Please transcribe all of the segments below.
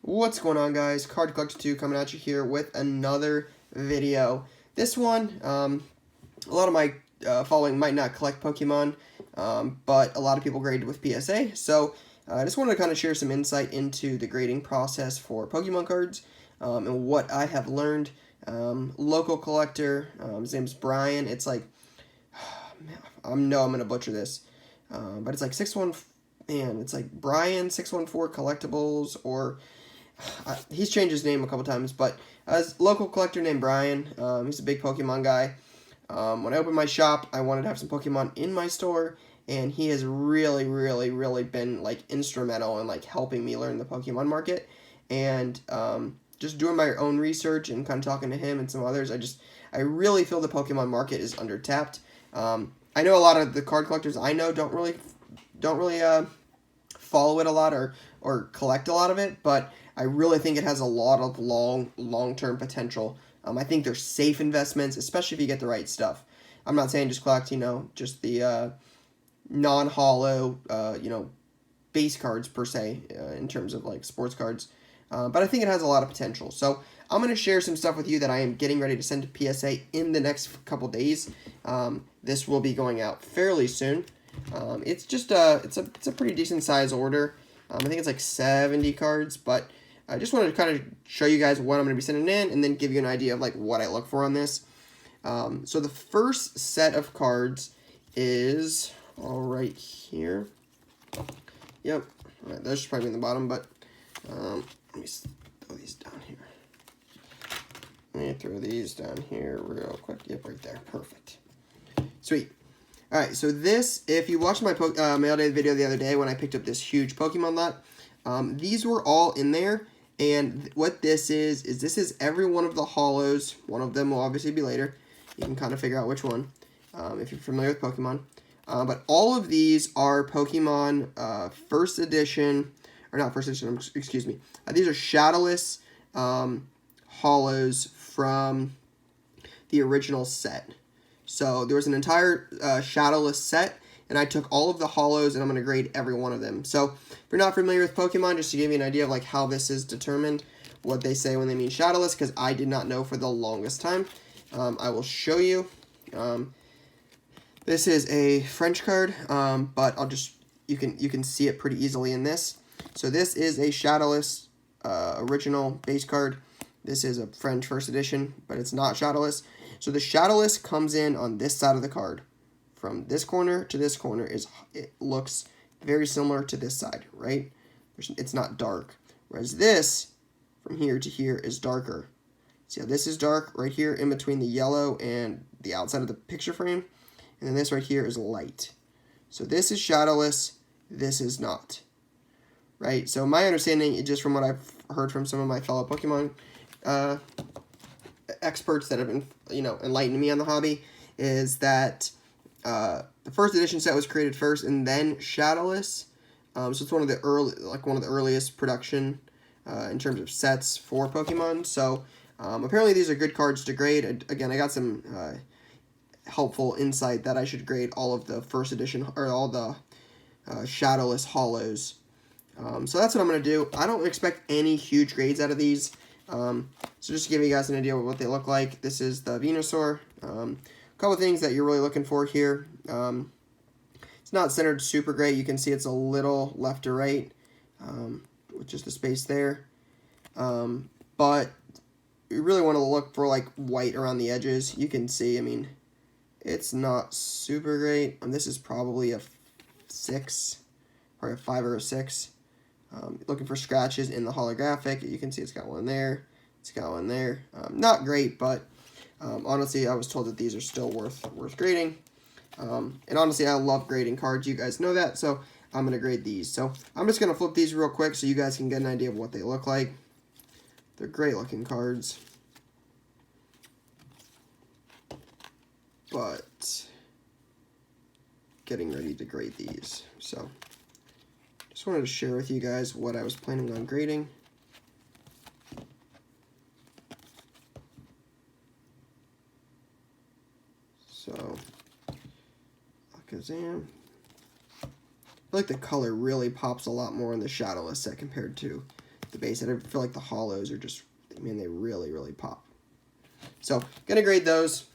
What's going on, guys? Card Collector 2 coming at you here with another video. This one, a lot of my following might not collect Pokemon, but a lot of people graded with PSA, so I just wanted to kind of share some insight into the grading process for Pokemon cards and what I have learned. Local collector, his name's Brian. It's like, I'm going to butcher this, but it's like 61, man, it's like Brian 614 Collectibles, or he's changed his name a couple times, but as local collector named Brian, he's a big Pokemon guy. When I opened my shop, I wanted to have some Pokemon in my store, and he has really been like instrumental in like helping me learn the Pokemon market, and just doing my own research and kind of talking to him and some others. I really feel the Pokemon market is undertapped. I know a lot of the card collectors I know don't really follow it a lot or collect a lot of it, but I really think it has a lot of long-term potential. I think they're safe investments, especially if you get the right stuff. I'm not saying just collect, just the non-holo, base cards per se, in terms of like sports cards. But I think it has a lot of potential. So I'm going to share some stuff with you that I am getting ready to send to PSA in the next couple days. This will be going out fairly soon. It's just it's a pretty decent size order. I think it's like 70 cards, but I just wanted to kind of show you guys what I'm going to be sending in and then give you an idea of like what I look for on this. So the first set of cards is all right here. Yep, all right, those should probably be in the bottom, but let me throw these down here. Let me throw these down here real quick. Yep, right there. Perfect. Sweet. All right, so this, if you watched my mail day video the other day when I picked up this huge Pokemon lot, these were all in there, and what this is this is every one of the holos. One of them will obviously be later. You can kind of figure out which one if you're familiar with Pokemon. But all of these are Pokemon first edition, or not first edition, excuse me. These are Shadowless holos from the original set. So there was an entire Shadowless set, and I took all of the holos, and I'm going to grade every one of them. So if you're not familiar with Pokemon, just to give you an idea of like how this is determined, what they say when they mean Shadowless, because I did not know for the longest time. I will show you. This is a French card, but you can see it pretty easily in this. So this is a Shadowless original base card. This is a French first edition, but it's not Shadowless. So the Shadowless comes in on this side of the card. From this corner to this corner, it looks very similar to this side, right? It's not dark. Whereas this, from here to here, is darker. See how this is dark right here in between the yellow and the outside of the picture frame? And then this right here is light. So this is Shadowless, this is not. Right? So my understanding, just from what I've heard from some of my fellow Pokemon experts that have been, enlightened me on the hobby, is that the first edition set was created first and then Shadowless. So it's one of the earliest production in terms of sets for Pokemon. So apparently these are good cards to grade. Again, I got some helpful insight that I should grade all of the first edition or all the Shadowless holos. So that's what I'm going to do. I don't expect any huge grades out of these. So just to give you guys an idea of what they look like, this is the Venusaur. A couple things that you're really looking for here. It's not centered super great. You can see it's a little left to right, with just the space there. But you really want to look for like white around the edges. You can see, it's not super great. This is probably a 6, probably a 5 or a 6. Looking for scratches in the holographic. You can see it's got one there. It's got one there. Not great, but honestly, I was told that these are still worth grading. And honestly, I love grading cards. You guys know that, so I'm going to grade these. So I'm just going to flip these real quick so you guys can get an idea of what they look like. They're great looking cards. But getting ready to grade these. So just wanted to share with you guys what I was planning on grading. So Alakazam. I feel like the color really pops a lot more in the Shadowless set compared to the base. I feel like the hollows are just, man, they really, really pop. So, gonna grade those,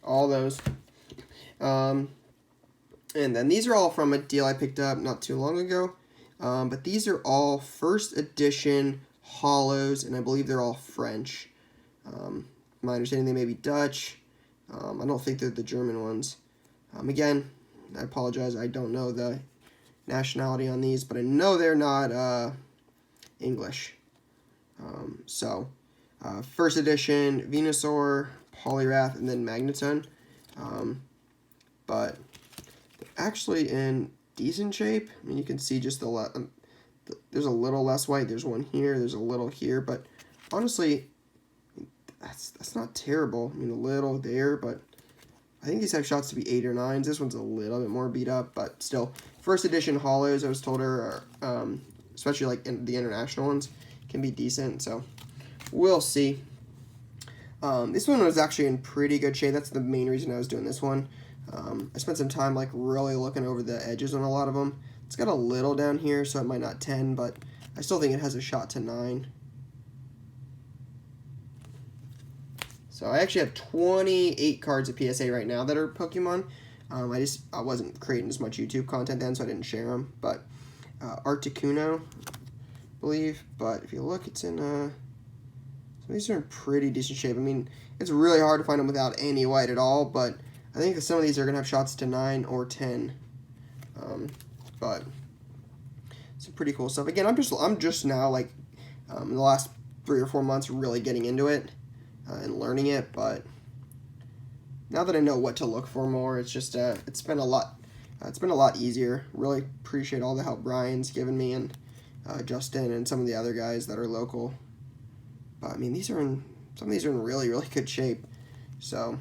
all those. And then these are all from a deal I picked up not too long ago. But these are all first edition hollows, and I believe they're all French. My understanding they may be Dutch. I don't think they're the German ones. Again, I apologize, I don't know the nationality on these, but I know they're not English. First edition Venusaur, Poliwrath, and then Magneton. But they're actually in decent shape. I mean, you can see just there's a little less white. There's one here. There's a little here. But honestly, that's not terrible. I mean, a little there, but I think these have shots to be 8 or 9s. This one's a little bit more beat up, but still. First edition hollows, I was told, are especially like in the international ones, can be decent. So we'll see. This one was actually in pretty good shape. That's the main reason I was doing this one. I spent some time like really looking over the edges on a lot of them. It's got a little down here, so it might not 10, but I still think it has a shot to 9. So I actually have 28 cards of PSA right now that are Pokemon. I wasn't creating as much YouTube content then, so I didn't share them. But Articuno, I believe. But if you look, it's in some of these are in pretty decent shape. I mean, it's really hard to find them without any white at all, but I think that some of these are going to have shots to 9 or 10. But some pretty cool stuff. Again, I'm just now, like, in the last 3 or 4 months, really getting into it and learning it. But now that I know what to look for more, it's just it's been a lot easier. Really appreciate all the help Brian's given me, and Justin and some of the other guys that are local. But I mean, some of these are in really, really good shape. So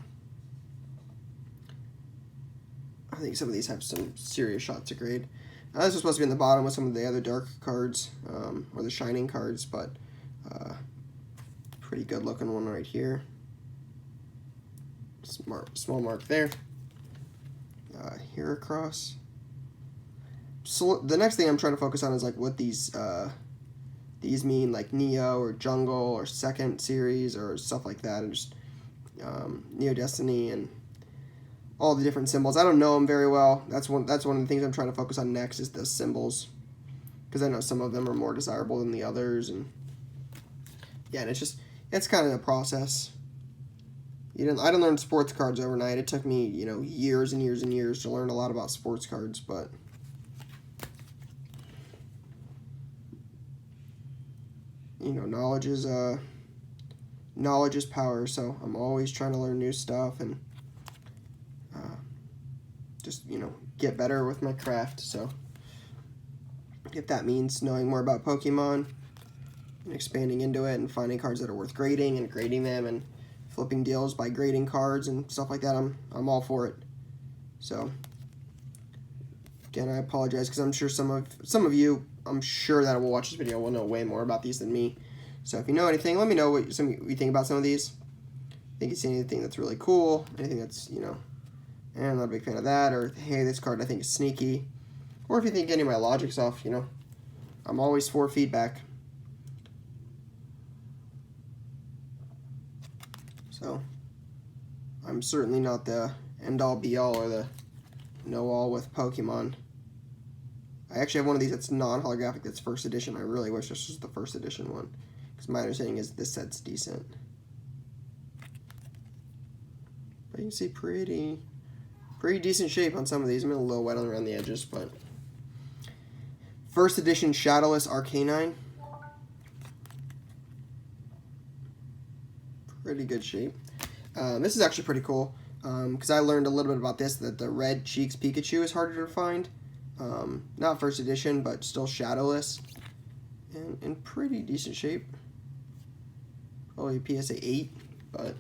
I think some of these have some serious shots to grade. This was supposed to be in the bottom with some of the other dark cards, or the shining cards, but pretty good looking one right here. Small mark there. Here across. So the next thing I'm trying to focus on is like what these mean, like Neo or Jungle or Second Series or stuff like that, and just Neo Destiny and all the different symbols. I don't know them very well. That's one of the things I'm trying to focus on next is the symbols, because I know some of them are more desirable than the others, and yeah, and it's kind of a process. I didn't learn sports cards overnight. It took me, years and years and years to learn a lot about sports cards, but knowledge is power. So I'm always trying to learn new stuff and just get better with my craft. So if that means knowing more about Pokemon and expanding into it and finding cards that are worth grading and grading them and flipping deals by grading cards and stuff like that, I'm all for it. So again, I apologize because I'm sure some of you, I'm sure that will watch this video will know way more about these than me. So if you know anything, let me know what you think about some of these. Think you see anything that's really cool, anything that's I'm not a big fan of that, or hey, this card I think is sneaky, or if you think any of my logic's off, I'm always for feedback. So I'm certainly not the end-all be-all or the know-all with Pokemon. I actually have one of these that's non-holographic, that's first edition. I really wish this was the first edition one, because my understanding is this set's decent. But you can see pretty decent shape on some of these. I'm a little wet around the edges, but first edition Shadowless Arcanine. Pretty good shape. This is actually pretty cool, because I learned a little bit about this, that the red cheeks Pikachu is harder to find. Not first edition, but still Shadowless, and in pretty decent shape. Probably PSA 8, but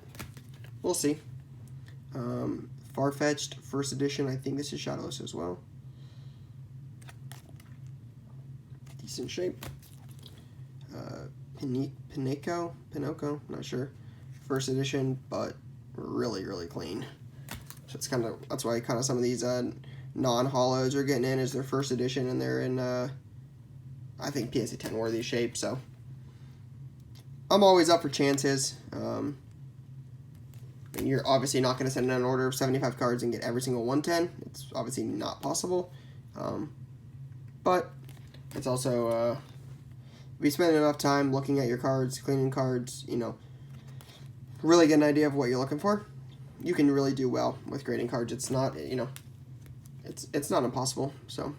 we'll see. Farfetch'd first edition, I think this is Shadowless as well. Decent shape. Pinocchio, not sure. First edition, but really, really clean. So it's that's why some of these non-hollows are getting in as their first edition, and they're in I think PSA 10 worthy shape. So I'm always up for chances. And you're obviously not going to send in an order of 75 cards and get every single 110. It's obviously not possible. But it's also, if you spend enough time looking at your cards, cleaning cards, you know, really get an idea of what you're looking for, you can really do well with grading cards. It's not, you know, it's not impossible. So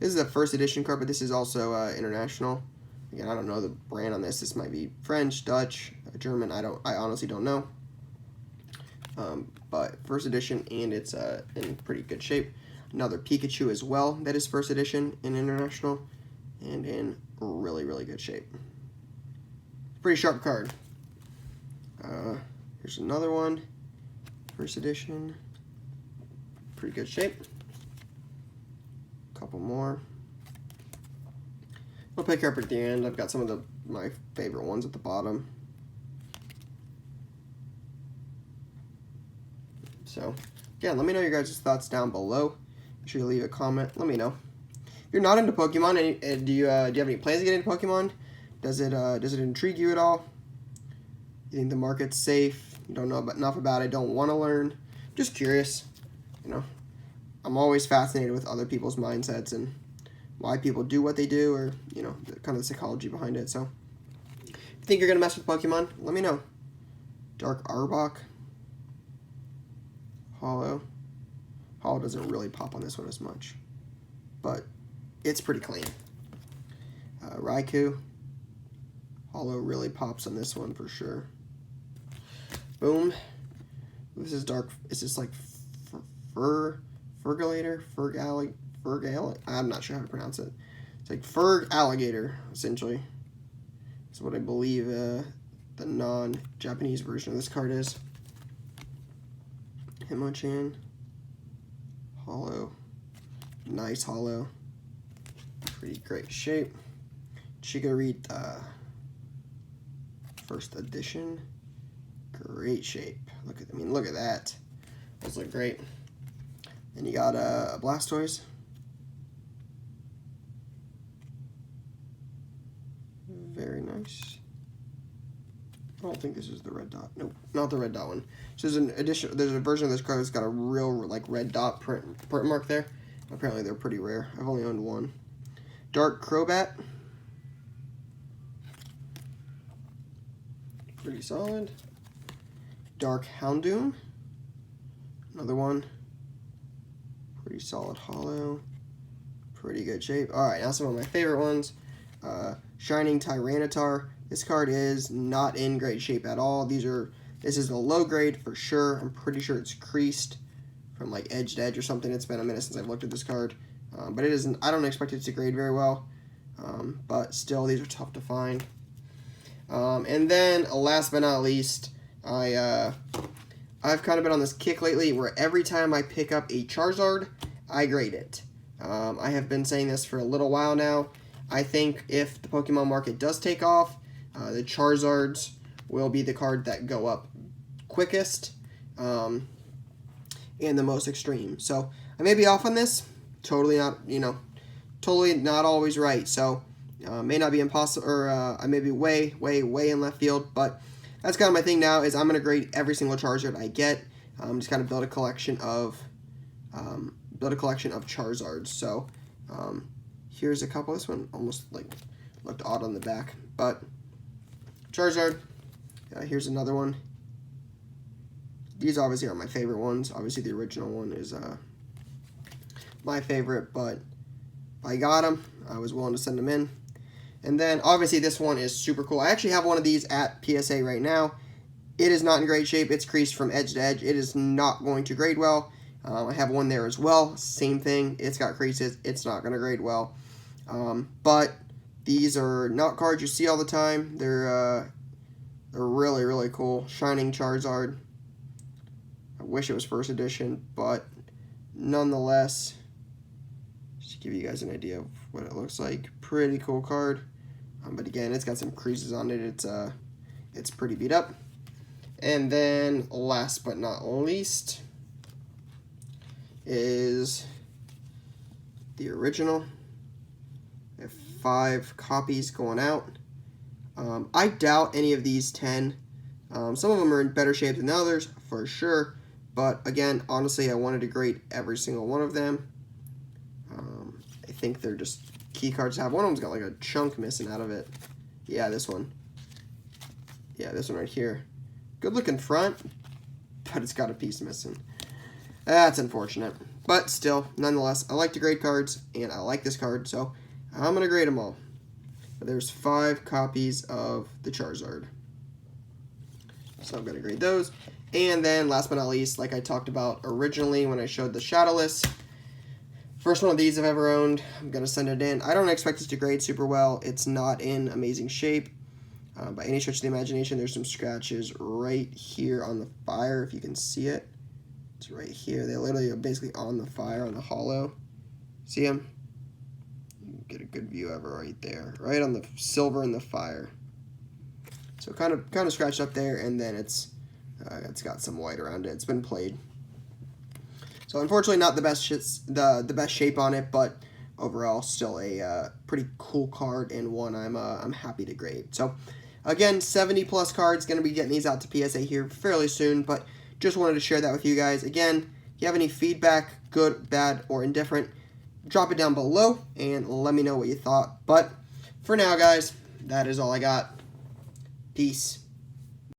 this is a first edition card, but this is also international. Again, I don't know the brand on this. This might be French, Dutch, German. I honestly don't know. But first edition, and it's in pretty good shape. Another Pikachu as well. That is first edition in international, and in really, really good shape. Pretty sharp card. Here's another one. First edition. Pretty good shape. Couple more. I'll pick up at the end. I've got some of my favorite ones at the bottom. So, again, let me know your guys' thoughts down below. Make sure you leave a comment. Let me know. If you're not into Pokemon, do you have any plans to get into Pokemon? Does it intrigue you at all? You think the market's safe? You don't know enough about it. Don't want to learn? Just curious. You know, I'm always fascinated with other people's mindsets and why people do what they do, or you know, kind of the psychology behind it. So, if you think you're gonna mess with Pokemon, let me know. Dark Arbok. Hollow. Hollow doesn't really pop on this one as much, but it's pretty clean. Raikou. Hollow really pops on this one for sure. Boom. This is dark. Is this like Fergalator? I'm not sure how to pronounce it. It's like Ferg Alligator, essentially. That's what I believe the non-Japanese version of this card is. Hitmonchan. Hollow. Nice hollow. Pretty great shape. Chikorita. First edition. Great shape. Look at that. Those look great. And you got a Blastoise. Very nice. I don't think this is the red dot. Nope, not the red dot one. So there's a version of this card that's got a real like red dot print mark there. Apparently they're pretty rare. I've only owned one. Dark Crobat. Pretty solid. Dark Houndoom. Another one. Pretty solid hollow. Pretty good shape. Alright, now some of my favorite ones. Shining Tyranitar. This card is not in great shape at all. This is a low grade for sure. I'm pretty sure it's creased from like edge to edge or something. It's been a minute since I've looked at this card. But it isn't. I don't expect it to grade very well. But still, these are tough to find. And then, last but not least, I've kind of been on this kick lately where every time I pick up a Charizard, I grade it. I have been saying this for a little while now. I think if the Pokemon market does take off, the Charizards will be the card that go up quickest and the most extreme. So I may be off on this. Totally not, totally not always right. So may not be impossible, or I may be way in left field. But that's kind of my thing now. Is I'm gonna grade every single Charizard I get. Just kind of build a collection of Charizards. So here's a couple. This one almost like looked odd on the back, but Charizard. Here's another one. These obviously are my favorite ones. Obviously the original one is my favorite, but I got them. I was willing to send them in. And then obviously this one is super cool. I actually have one of these at PSA right now. It is not in great shape. It's creased from edge to edge. It is not going to grade well. I have one there as well. Same thing. It's got creases. It's not going to grade well. But these are not cards you see all the time. They're really, really cool. Shining Charizard. I wish it was first edition, but nonetheless, just to give you guys an idea of what it looks like. Pretty cool card. But again, it's got some creases on it. It's pretty beat up. And then last but not least is the original. I have 5 copies going out. I doubt any of these 10. Some of them are in better shape than others, for sure. But again, honestly, I wanted to grade every single one of them. I think they're just key cards to have. One of them's got like a chunk missing out of it. Yeah, this one. Yeah, this one right here. Good looking front, but it's got a piece missing. That's unfortunate. But still, nonetheless, I like to grade cards, and I like this card, so I'm going to grade them all. But there's 5 copies of the Charizard. So I'm going to grade those. And then, last but not least, like I talked about originally when I showed the Shadowless, first one of these I've ever owned. I'm going to send it in. I don't expect this to grade super well. It's not in amazing shape. By any stretch of the imagination, there's some scratches right here on the fire, if you can see it. It's right here. They literally are basically on the fire, on the hollow. See them? You get a good view of it right there. Right on the silver in the fire. So kind of scratched up there, and then it's got some white around it. It's been played. So unfortunately not the best the best shape on it, but overall still a pretty cool card, and one I'm happy to grade. So again, 70 plus cards, going to be getting these out to PSA here fairly soon, but just wanted to share that with you guys. Again, if you have any feedback, good, bad, or indifferent, drop it down below and let me know what you thought. But for now, guys, that is all I got. Peace.